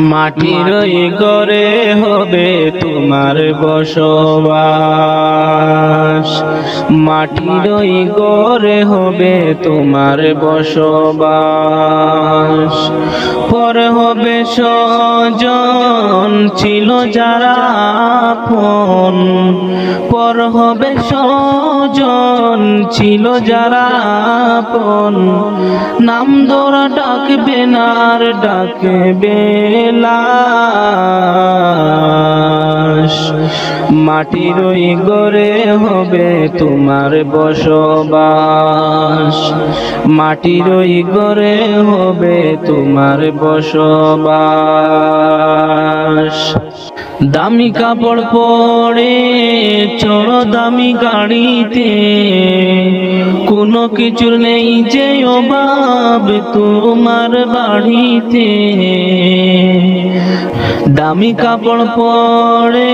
মাটির ঘরে হবে তোমার বসবাস, মাটির ঘরে হবে তোমার বসবাস। পর হবে স্বজন ছিল যারা আপন, পর হবে স্বজন ছিল যারা আপন। নাম ধরা ডাকবে না আর ডাকবে লাশ। মাটির ঘরে হবে তোমার বসবাস, মাটির ঘরে হবে তোমার বসবাস। দামি কাপড় পরে চড়ো দামি গাড়িতে, কোনো কিছুর নেই যে অভাব তোমার বাড়িতে। দামি কাপড় পরে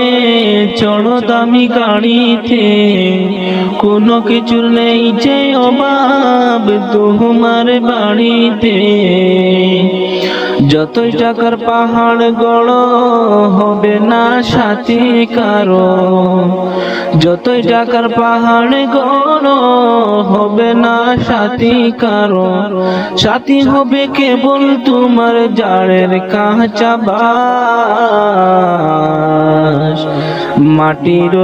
চড়ো দামি গাড়িতে, কোনো কিছুর নেই যে অভাব তোমার বাড়িতে। যতই টাকার পাহাড় গড়ো হবে না সাথী কারো, যতই টাকার পাহাড় গড়ো হবে না সাথী কারো। সাথী হবে কেবল তোমার জাড়ের কাঁচা বাস। মাটির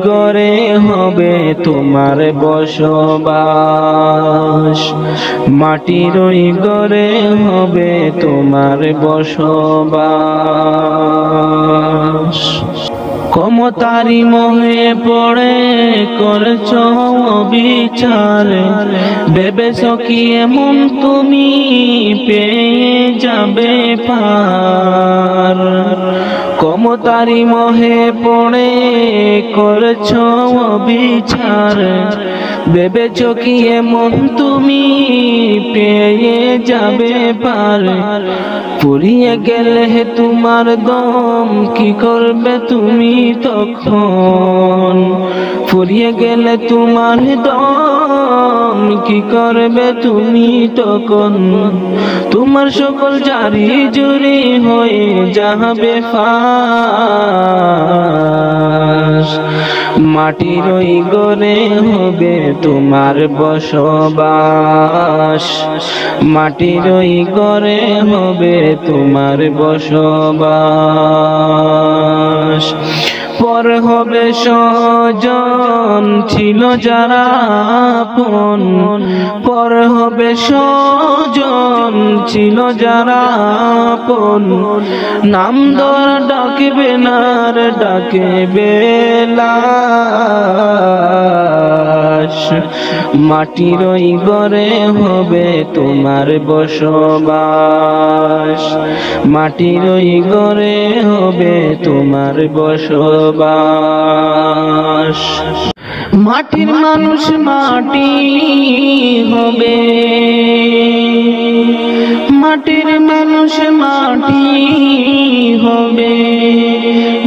ঘরে হবে তোমার বসবাস, মাটির ঘরে হবে তোমার বসবাস। ক্ষমতারি মোহে পড়ে করছ বিচার, ভেবেছ কি এমন তুমি পেয়ে যাবে পার। ক্ষমতারি মোহে পড়ে করছ বিচার, ভেবেছ কি এমন তুমি পেয়ে যাবে পার। ফুরিয়ে গেলে তোমার দম কি করবে তুমি তখন, ফুরিয়ে গেলে তোমার দম কি করবে তুমি তখন। তোমার সকল জারি জুরি হয়ে যাবে ফাঁস। মাটির ঘরে হবে তোমার বসবাস, মাটির ঘরে হবে তোমার বসবাস। পর হবে স্বজন ছিল যারা আপন, পর হবে স্বজন ছিল যারা আপন। নাম ধরা ডাকবে না আর ডাকবে লাশ। মাটির ঘরে হবে তোমার বসবাস, মাটির ঘরে হবে তোমার বসবাস। মাটির মানুষ মাটি হবে, মাটির মানুষ মাটি হবে,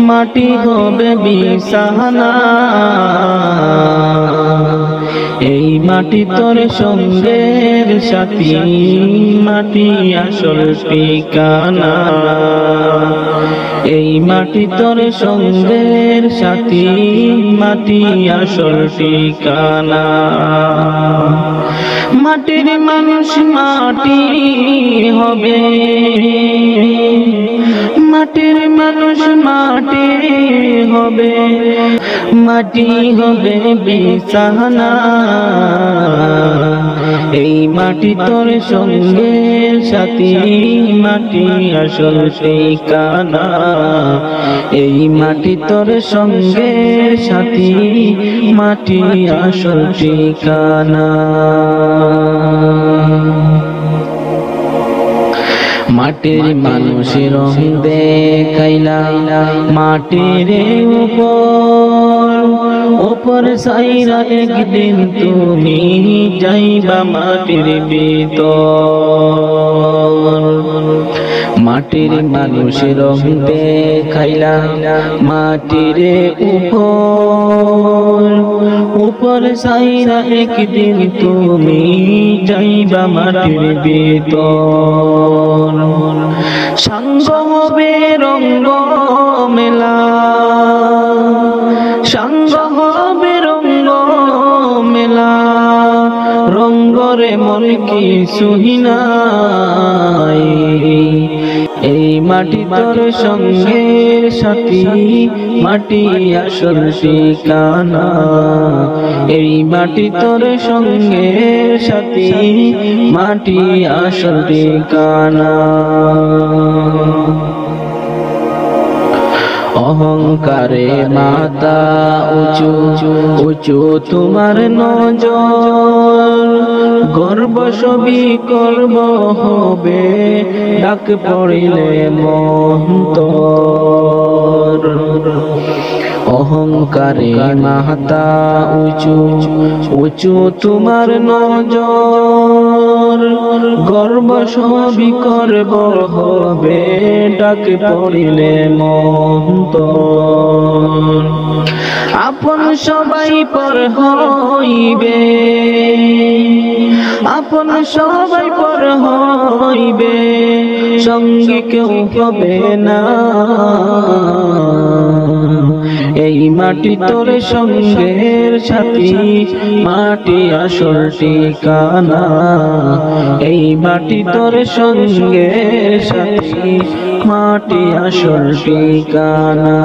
মাটি হবে বিছানা। এই মাটি তোর সঙ্গের সাথী, মাটি আসল ঠিকানা। এই মাটি তোর সঙ্গের সাথী, মাটি আসল ঠিকানা। মাটির মানুষ মাটি হবে, মাটির মানুষ মাটি হবে, মাটি হবে বিছানা। এই মাটি তোর সঙ্গের সাথী, মাটি আসল ঠিকানা। এই মাটি তোর সঙ্গের সাথী, মাটি আসল ঠিকানা। মাটির মানুষের রং দেখাইলা মাটির উপর, উপর সাইরা একদিন তুমি যাইবা মাটির ভিতর। মাটির মানুষের রং দেখাইলা মাটির উপর, উপর সাইরা একদিন তুমি যাইবা মাটির ভিতর। সাঙ্গ হবে রঙ্গ মেলা, সাঙ্গ হবে রঙ্গ মেলা, রঙ্গরে মন কি সুহিনাই। এই মাটি তোর সঙ্গের সাথী, মাটি আসল ঠিকানা। এই মাটি তোর সঙ্গের সাথী, মাটি আসল ঠিকানা। অহংকারে মাথা উঁচু উঁচু তোমার নজর, গর্ব সবই করব হবে ডাক পড়িলে মন্তর। অহংকারে মাথা উঁচু উঁচু তোমার নজর, গর্ব সবই করব হবে ডাক পড়িলে মন্তর। আপন সবাই পর হইবে, আপন সবাই পর হইবে, সঙ্গে কেউ হবে না। এই মাটি তোর সঙ্গের সাথী, মাটি আসল ঠিকানা। এই মাটি তোর সঙ্গের সাথী, মাটি আসল ঠিকানা।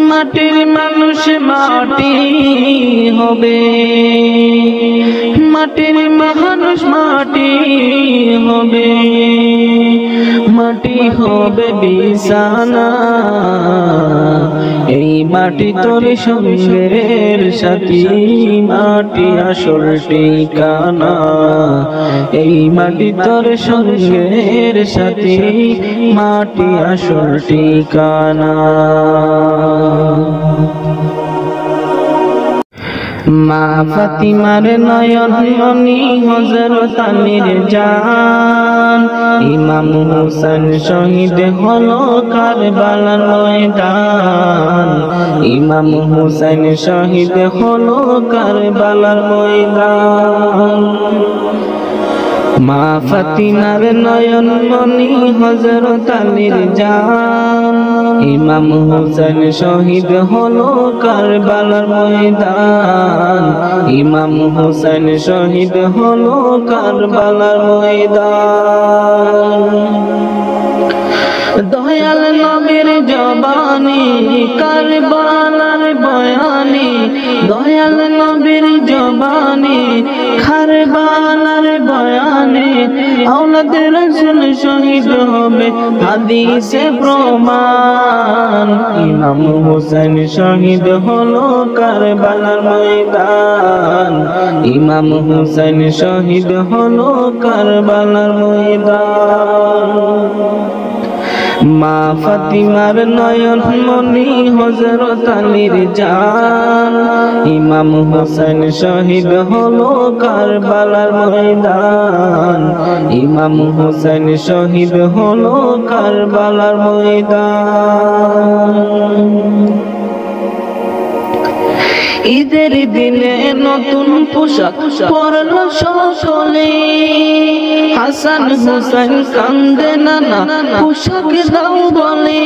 মাটির মানুষ মাটি হবে, মাটির মানুষ মাটি হবে, মাটি হবে বিছানা। এই মাটি তোর সঙ্গের সাথী, মাটি আসল ঠিকানা। এই মাটি তোর সঙ্গের সাথী, মাটি আসল ঠিকানা। মা ফাতিমার নয়ন মনি হযরত আলীর জান, ইমাম হুসাইন শহীদ হলো কারবালার ময়দান। ইমাম হুসাইন শহীদ হলো কারবালার ময়দান। মা ফাতিমার নয়ন মনি হযরত আলীর জান, ইমাম হুসাইন শহীদ হলো কারবালার ময়দান। ইমাম হুসাইন শহীদ হলো কারবালার ময়দান। দয়াল নবীর জবানি কারবালার বয়ানি, দয়াল নবীর জবানি কারবালার বয়ানি। আওলাদ রাসূল শহীদ হবে হাদিসে প্রমাণ। ইমাম হুসাইন শহীদ হলো কারবালার ময়দান। ইমাম হুসাইন শহীদ হলো কারবালার ময়দান। মা ফাতিমার নয়ন মনি হযরত আলীর জান, ইমাম হুসাইন শহীদ হলো কারবালার ময়দান। ইমাম হুসাইন শহীদ হলো কারবালার ময়দান। ঈদের দিনে নতুন পোশাক পরলো সকলে, হাসান হুসাইন কান্দে নানা পোশাক দাও বলে।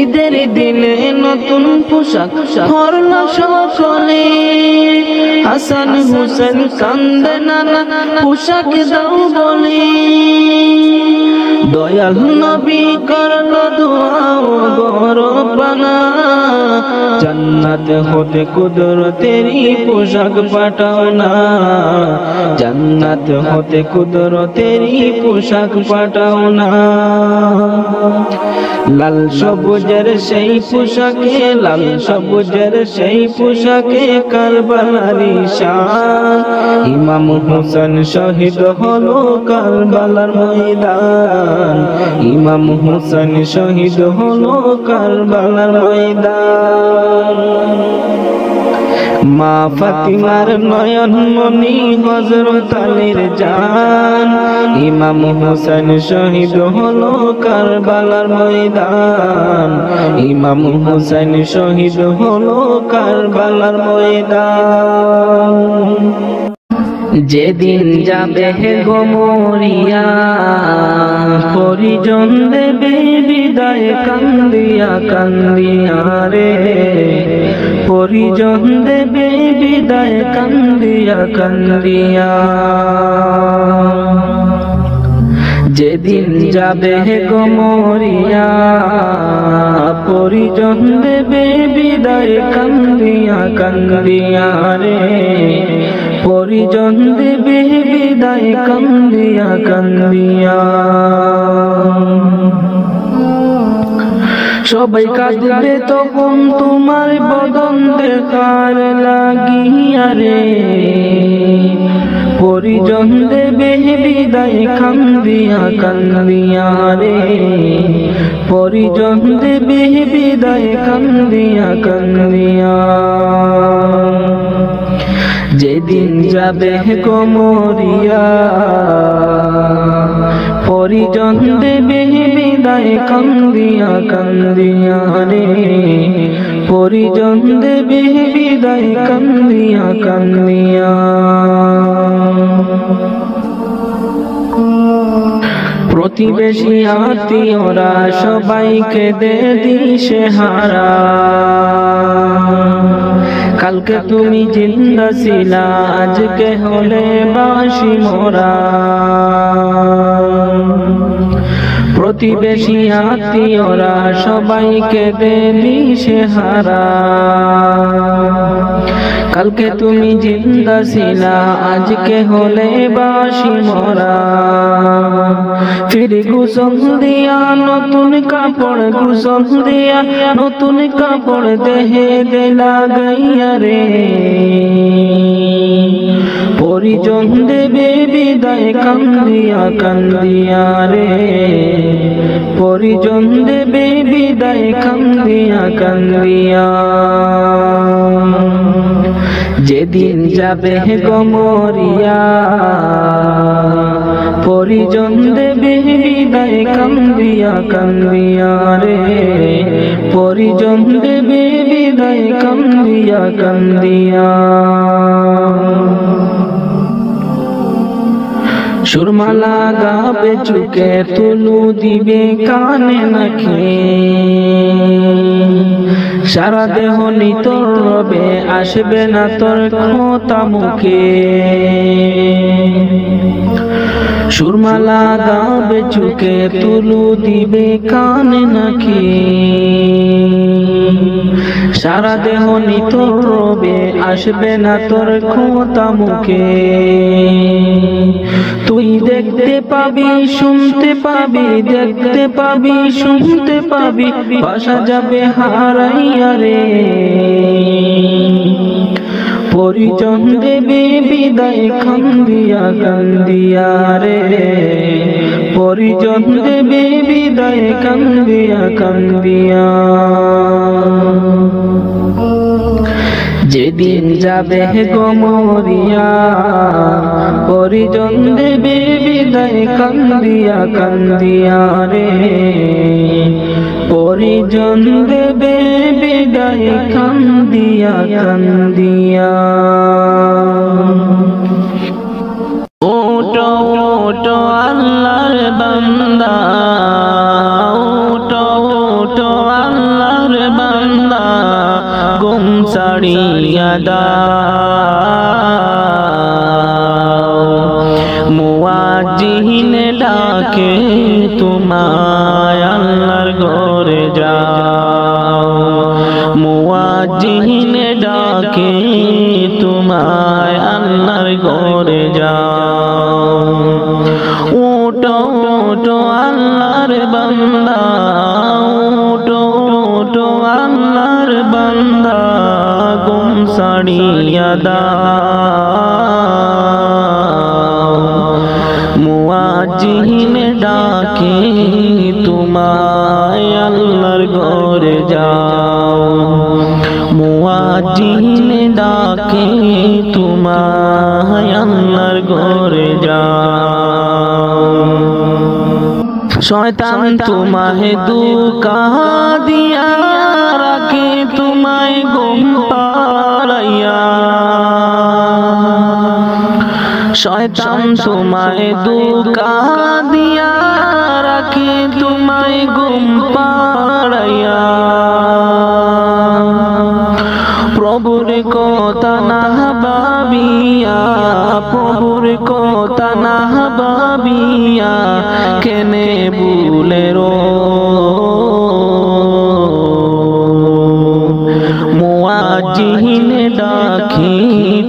ঈদের দিনে নতুন পোশাক পরলো সকলে, হাসান হুসাইন কান্দে নানা পোশাক দাও বলে। দয়াল নবী করলো দোয়া গরবানা, জান্নাত হতে কুদরতেরই পোশাক পাঠাও না। জান্নাত হতে কুদরতেরই পোশাক পাঠাও না। লাল সবুজের সেই পোশাকে, লাল সবুজের সেই পোশাকে কারবালারি শান। ইমাম হুসাইন শহীদ হলো কারবালার ময়দান। ইমাম হুসাইন শহীদ হলো কারবালার ময়দান। মা ফাতিমার নয়ন মনি হযরত আলীর জান, ইমাম হুসাইন শহীদ হলো কারবালার ময়দান। ইমাম হুসাইন শহীদ হলো কারবালার ময়দান। যেদিন যাবে গো মরিয়া পরিজন দেবে বিদায় কান্দিয়া কান্দিয়া রে পরিজন দেবে বিদায় কান্দিয়া কান্দিয়া যেদিন যাবে গো মরিয়া পরিজন দেবে বিদায় কান্দিয়া কান্দিয়া রে পরিজন দেবে বিদায় কান্দিয়া কান্দিয়া সবাই কাঁদবে তখন তোমার বদন দেখার লাগিয়া রে পরিজন দেবে বিদায় কান্দিয়া কান্দিয়া রে পরিজন দেবে বিদায় কান্দিয়া কান্দিয়া যেদিন যাবে গো মরিয়া পরিজন দেবে বিদায় কান্দিয়া কান্দিয়া রে পরিজন দেবে বিদায় কান্দিয়া কান্দিয়া প্রতিবেশী আত্মীয়রা সবাইকে দে দিশেহারা কালকে তুমি জিন্দা ছিলা আজকে হলে বাসি মোরা প্রতিবেশী আত্মীয়রা সবাইকে দে দিশেহারা কালকে তুমি জিন্দা ছিলা আজকে হলে বাসি মোরা ফিরে গোসল দিয়া নতুন কাপড় গোসল দিয়া নতুন কাপড় দেহে দে লাগাইয়া রে পরিজন দেবে বিদায় কান্দিয়া কান্দিয়া রে পরিজন দেবে বিদায় কান্দিয়া কান্দিয়া যেদিন যাবে গো মরিয়া পরিজন দেবে বিদায় কান্দিয়া কান্দিয়া রে পরিজন দেবে বিদায় কান্দিয়া কান্দিয়া সুরমালা গাবে চুকে তুলু দিবে কানে নাকি সারা দেহ নিতর রবে আসবে না তোর খোঁতা মুখে সুরমালা গাবে চুকে তুলু দিবে কানে নাকি সারা দেহ নিতর রবে আসবে না তোর খোঁতা মুখে তুই দেখতে পাবি শুনতে পাবি দেখতে পাবি শুনতে পাবি ভাষা যাবে হারাইয়া রে পরিজন দেবে বিদায় কান্দিয়া কান্দিয়া রে পরিজন দেবে বিদায় কান্দিয়া কান্দিয়া যেদিন যাবে গো মরিয়া পরিজন দেবে বিদায় কান্দিয়া কান্দিয়া রে পরিজন দেবে বিদায় কান্দিয়া কান্দিয়া ওটো ওটো আল্লাহর বান্দা ওটো ওটো আল্লাহর বান্দা গুম ছাড়িয়া দাও মুয়াজ্জিন ডাকে তোমায় আল্লাহর ঘরে যাও মুয়াজ্জিন ডাকে তোমায় আল্লাহর ঘরে যাও ওটো ওটো আল্লাহর বান্দা ওটো ওটো আল্লাহর বান্দা গুম ছাড়িয়া দাও মুয়াজ্জিন ডাকে তোমায় আল্লাহর ঘরে যাও মুয়াজ্জিন ডাকে তোমায় আল্লাহর ঘরে যাও শয়তান তোমায় দুকা দিয়া রাখে তোমায় ঘুম পাড়াইয়া শয়তান তোমায় ধোঁকা দিয়া রাখে তোমায় ঘুম পাড়াইয়া প্রভুর কথা না ভাবিয়া প্রভুর কথা না ভাবিয়া কেনে ভুলে মুয়াজ্জিন ডাকি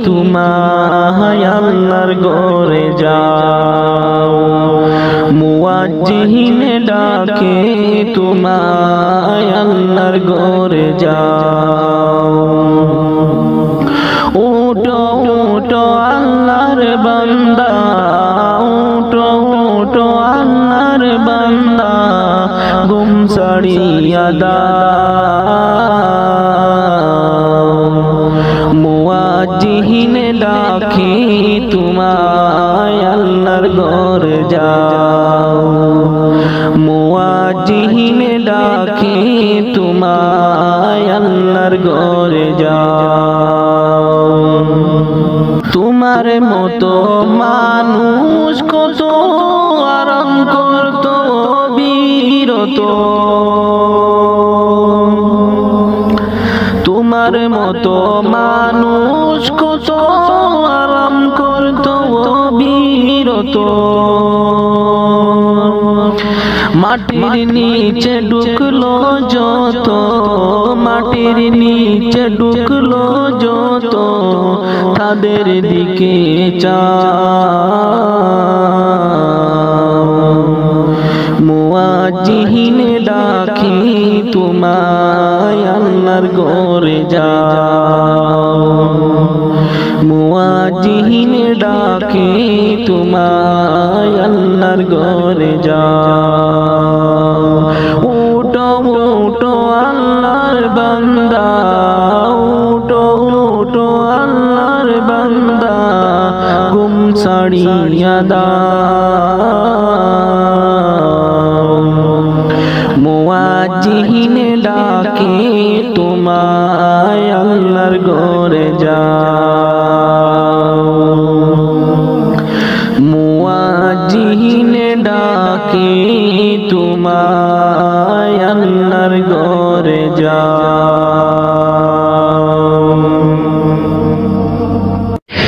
তোমায় আল্লাহর ঘরে যাও মুয়াজ্জিন ডাকে তোমায় আল্লাহর ঘরে যাও উঠো উঠো আল্লাহর বান্দা উঠো উঠো আল্লাহর বান্দা ঘুম ছাড়িয়া দাও মুয়াজ্জিন ডাকে তোমায় আল্লাহর ঘরে যাও মুয়াজ্জিন ডাকে তোমায় আল্লাহর ঘরে যাও তোমার মতো মানুষ কত আরাম করত বিরত তোমার মতো মানুষ কত আরাম করত বিরত মাটির নিচে ঢুকলো যত মাটির নিচে ঢুকলো যত তাদের দিকে চাও মুয়াজ্জিন ডাকি তোমায় আল্লাহর ঘরে যাও মুয়াজ্জিন ডাকে তোমায় আল্লাহর ঘরে যাও উঠো উঠো আল্লাহর বান্দা উঠো উঠো আল্লাহর বান্দা ঘুম ছাড়িয়া দাও মুয়াজ্জিন ডাকে তোমায় আল্লাহর ঘরে যাও মুয়াজ্জিন ডাকে তোমায় আল্লাহর ঘরে যাও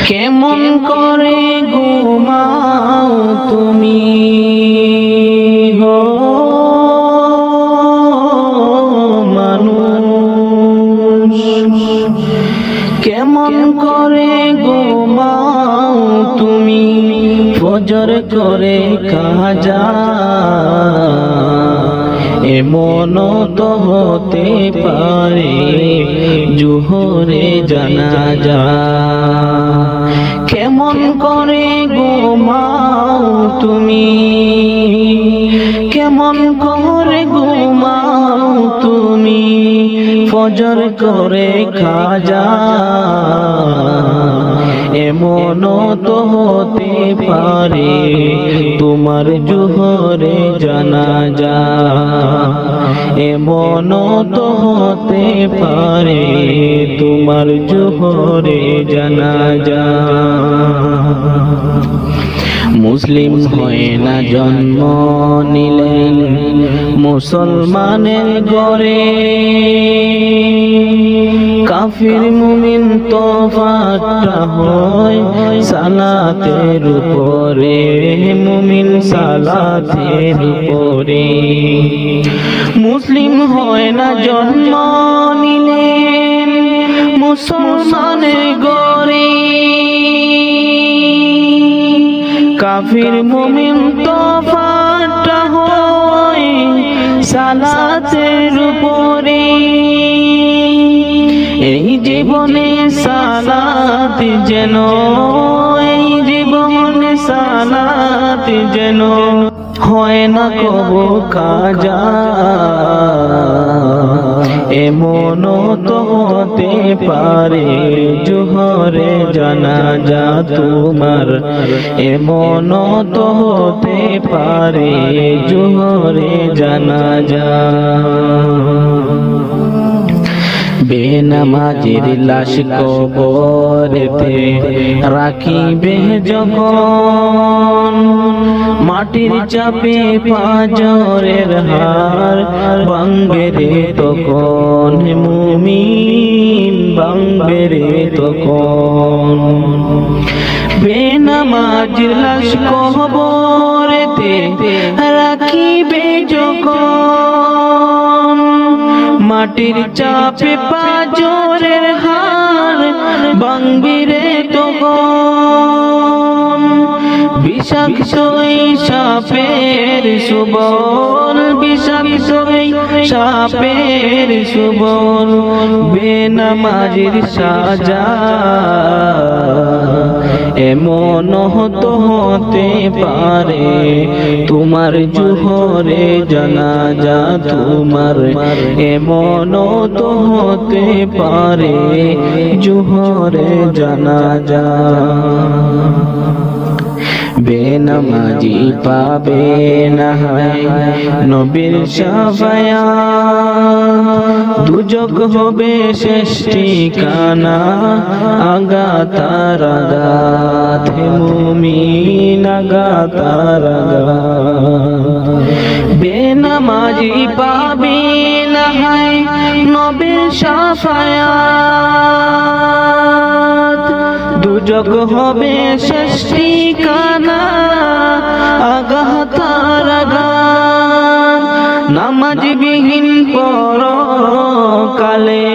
কেমন করে ঘুমাও তুমি কেমন করে ঘুমাও তুমি ফজর করে কাজা এমন তো হতে পারে জোহরে জানাজা কেমন করে ঘুমাও তুমি কেমন করে ঘুমাও তুমি ফজর করে খাজা এমন তো হতে পারে তোমার জোহরে জানাজা এমন তো হতে পারে তোমার জোহরে জানাজা মুসলিম হয় না জন্ম নিলেন মুসলমানের ঘরে কাফির মুমিন তফাতটা হয় সালাতের উপরে মুমিন সালাতের উপরে মুসলিম হয় না জন্ম নিলেন মুসলমানের ঘরে কাফির মুমিন তফাতটা হয় সালাতের উপরে এই জীবনে সালাত যেন এই জীবনে সালাত যেন হয় না কবু কাজা এমন তো হতে পারে জোহরে জানাজা তোমার এমন তো হতে পারে জোহরে জানাজা বেনামাজির লাশ কবরেতে রাখিবে যখন, মাটির চাপে পাঁজরের হাড় ভাঙবে রে তখন, মুমিন ভাঙবে রে তখন। বেনামাজির লাশ কবরেতে রাখিবে যখন, মাটির চাপে পাঁজরের হাড় ভাঙবে রে তখন। বিষাক্ত সাপের সুবল, বিষাক্ত সাপের সুবল, বেনামাজির সাজা এমন হতে পারে, তোমার জোহরে জানাজা তোমার এমন হতে পারে, জোহরে জানাজা। বেনামাজি পাবে না নবীর শাফায়াত, দুজক হবে শেষ ঠিকানা, আগাতার আগাত হে মুমিন আগাতার আগাত। বেনামাজি পাবে না নবীর শাফায়াত, দুজক হবে শেষ ঠিকানা, আগাতার আগাত। নামাজবিহীন পরকালে,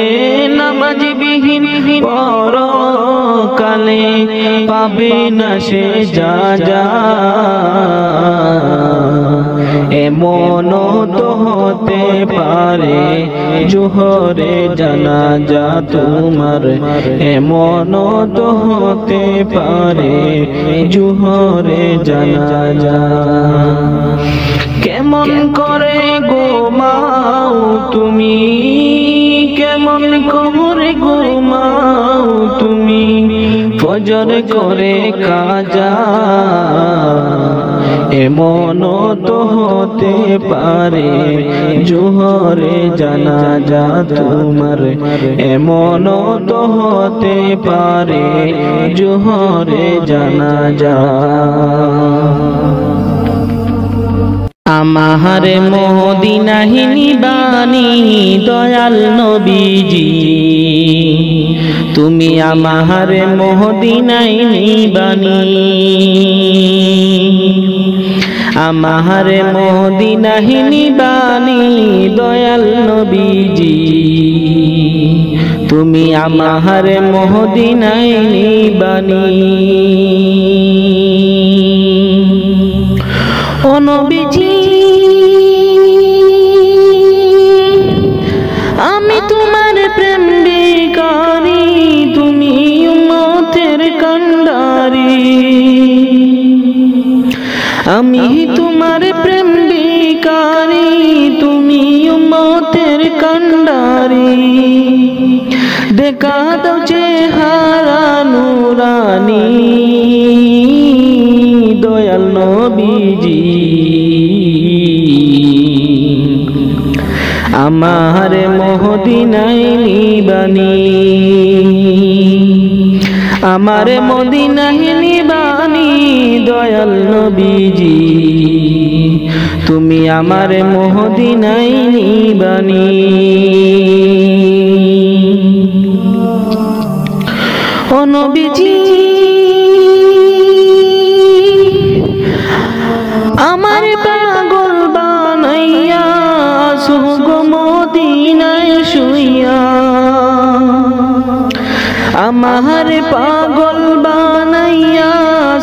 নামাজবিহীন পরকালে পাবে না সে যা, এমন তো হতে পারে, জোহরে জানাজা তোমার এমন তো হতে পারে, জোহরে জানাজা। কেমন করে ঘুমাও তুমি, কেমন করে ঘুমাও তুমি, ফজর করে কাজা এমন তো হতে পারে, জোহরে জানাজা তোমার এমন তো হতে পারে, জোহরে জানাজা। আমার মদিনায় নিবানি দয়াল নবীজি, তুমি আমার মদিনায় নিবানি, আমার মদিনায় নিবানি দয়াল নবীজি, তুমি আমার মদিনায় নিবানি। ও নবীজি আমি তোমার প্রেম ভিখারি, তুমি উম্মতের কান্ডারি, আমি তোমার প্রেম ভিখারি, তুমি উম্মতের কান্ডারি। দেখা দাও চেহারা নুরানি দয়াল নবীজি, আমার মদিনায় নিবানি, আমার মদিনায় নিবানি দয়াল নবীজি, তুমি আমার মদিনায় নিবানি। ও নবীজি আমার পাগল বানাইয়া সুগ মদিনায় শুইয়া, আমার পাগল বানাইয়া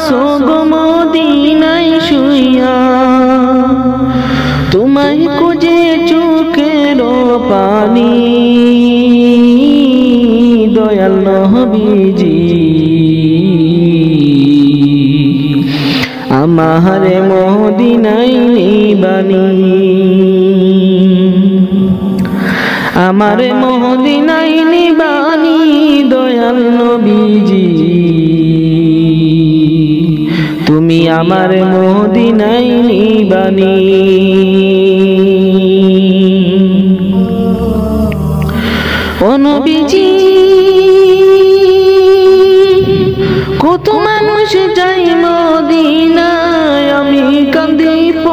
সুগ মদিনায় শুইয়া, তোমায় খুঁজে চোখের পানি দয়াল নবীজি, আমার মদিনায় নিবানি, আমার মদিনায় নিবানি দয়াল নবীজি, তুমি আমার মদিনায় নিবানি। ও নবী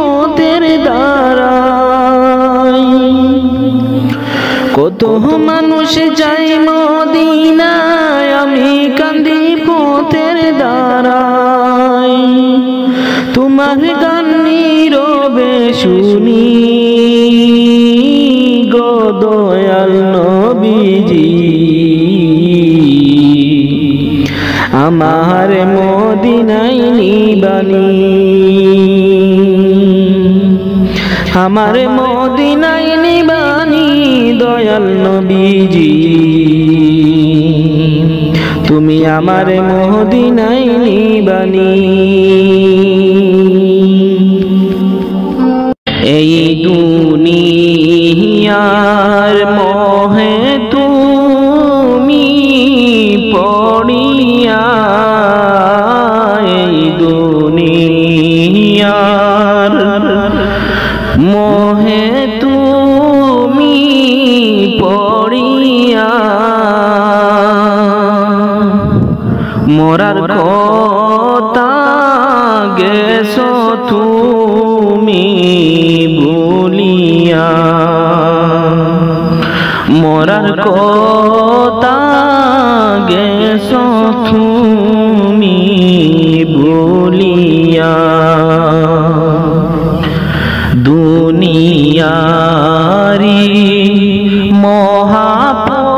পথের দ্বারাই। কত মানুষ যায় মদিনায়, আমি কান্দি পথের দ্বারাই। তোমার গান নীরবে শুনি গো দয়াল নবীজি, আমার মদিনায় নিবানি, আমার মদিনায় নিবানি দয়াল নবীজি, তুমি আমার মদিনায় নিবানি। এই দুনিয়ার মোহে তুমি পড়িয়া, এই দুনিয়ার মোহে তুমি পড়িয়া, মোরার কথা গেছো তুমি ভুলিয়া, মোরার কথা গেছো তুমি ভুলিয়া। দুনিয়ারি মহাপতে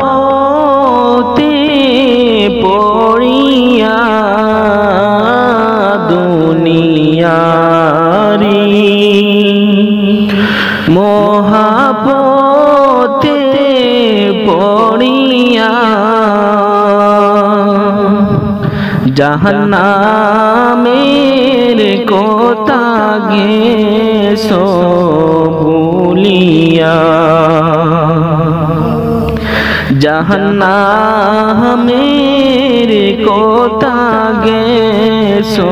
পড়িয়া, দুনিয়ারি মহাপতে পড়িয়া, জাহান্নামের কথা গেছো ভুলিয়া, জাহান্নামের কথা গেছো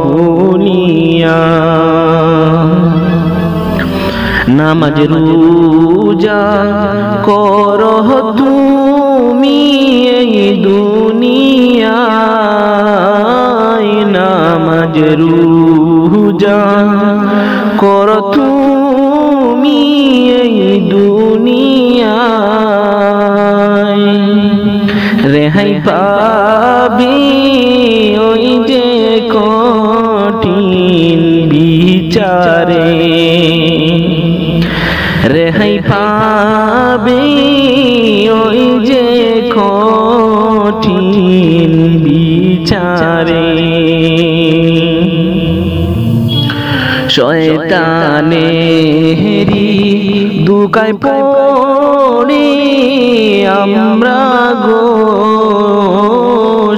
ভুলিয়া। নামাজ রোজা করহ তুমি এই দুনিয়ায়, নামাজ রোজা কর তুমি এই দুনিয়ায়, রেহাই পাবি ওই যে কঠিন বিচারে, রেহাই পাবি ওই যে কঠিন বিচারে। শয়তানেরি দুকায় পড়ে আমরা গো,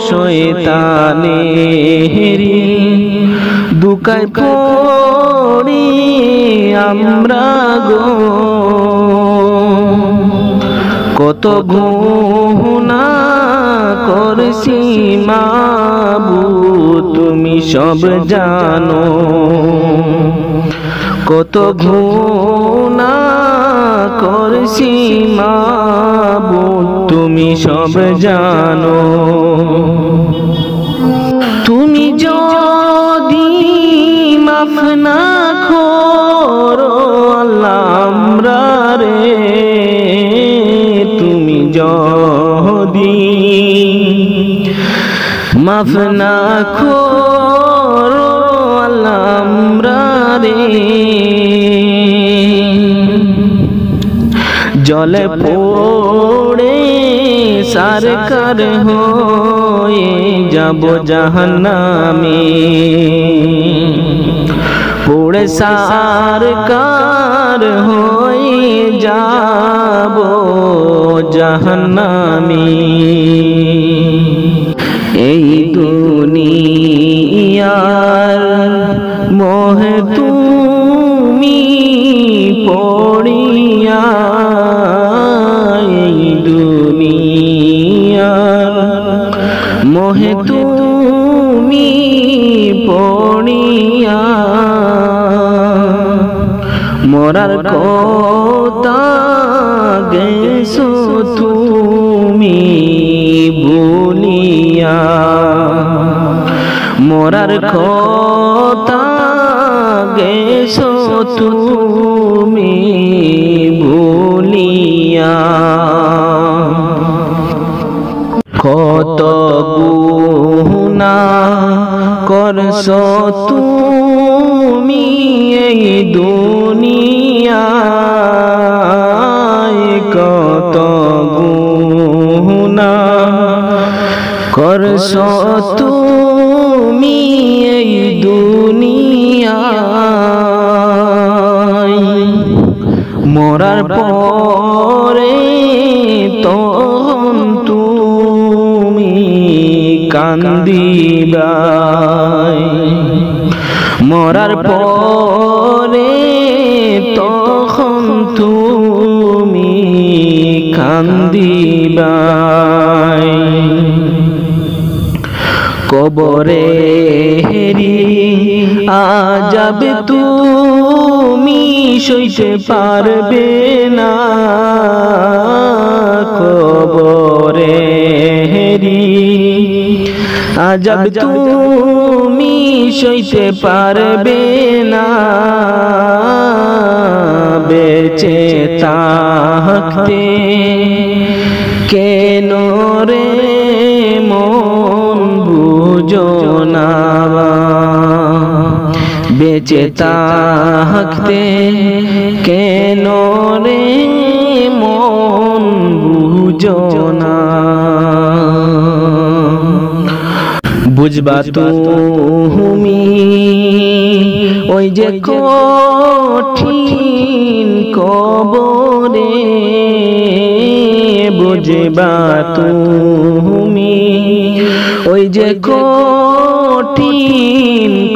শয়তানেরি দুকায় পড়ে আমরা গো, কত গুনাহ করছি মাবুদ তুমি সব জানো, কত গুনাহ করছি মাবুদ তুমি সব জানো। তুমি যদি মাফ না করো আল্লাহ আমরা রে, তুমি যদি মাফ না করো আল্লাহ আমরা রে, জলে পড়ে সারকার হয়ে যাব জাহান্নামে, পড়ে সারকার হয়ে যাব জাহান্নামে। এই দুনিয়ার মোহে তুমি পড়িয়া, এই দুনিয়ার মোহে তুমি পড়িয়া, মোরার কথা গেছো তুমি ভুলিয়া, মোরার কথা গেছো তুমি ভুলিয়া, কত গুনাহ করছো তুমি এই দুনিয়ায়, কত গুনাহ করছো তুমি এই দুনিয়ায়। মরার পরে তখন তুমি কান্দিবাই, মরার পরে তখন তুমি কান্দিবাই। কবরে হেরি আযাব তুমি সইতে পারবে না, কবরে হেরি আযাব তুমি সইতে পারবে না, বেঁচে থাকতে কেন রে মন বুঝো না, বেঁচে থাকতে কেন রে মন বুঝো না। বুঝবা তুমি ওই যে কঠিন কবরে, বুঝবা তুমি ওই যে কঠিন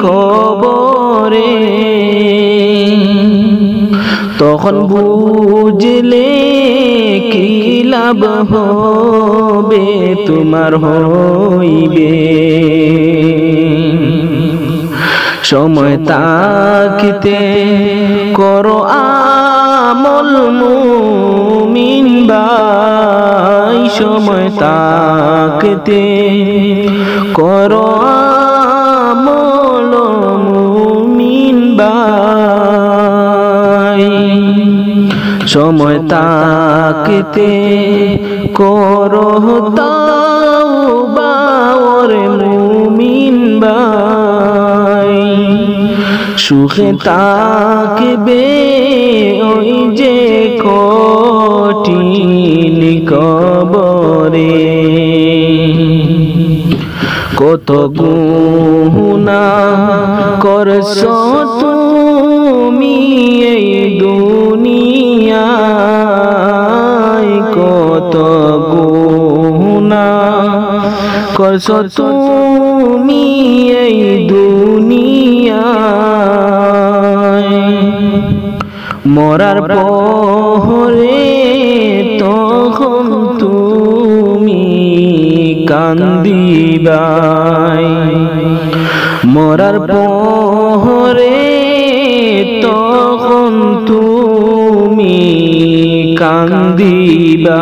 কবরে, তখন বুঝলে কি লাভ হবে তোমার হইবে। সময় তাকিতে করো আমল মুমিন ভাই, সময় তাকিতে করো আমল মুমিন ভাই, সময় তাকিতে করো তাওবা ওরে মুমিন ভাই। সুখে থাকবে ওই যে কঠিন কবরে, কত গুনাহ করছো তুমি এই দুনিয়ায়, কত গুনাহ করছো তুমি এই দুনিয়ায়। মরার পরে তখন তুমি কান্দিবাই, মরার পরে তখন তুমি কান্দিবাই।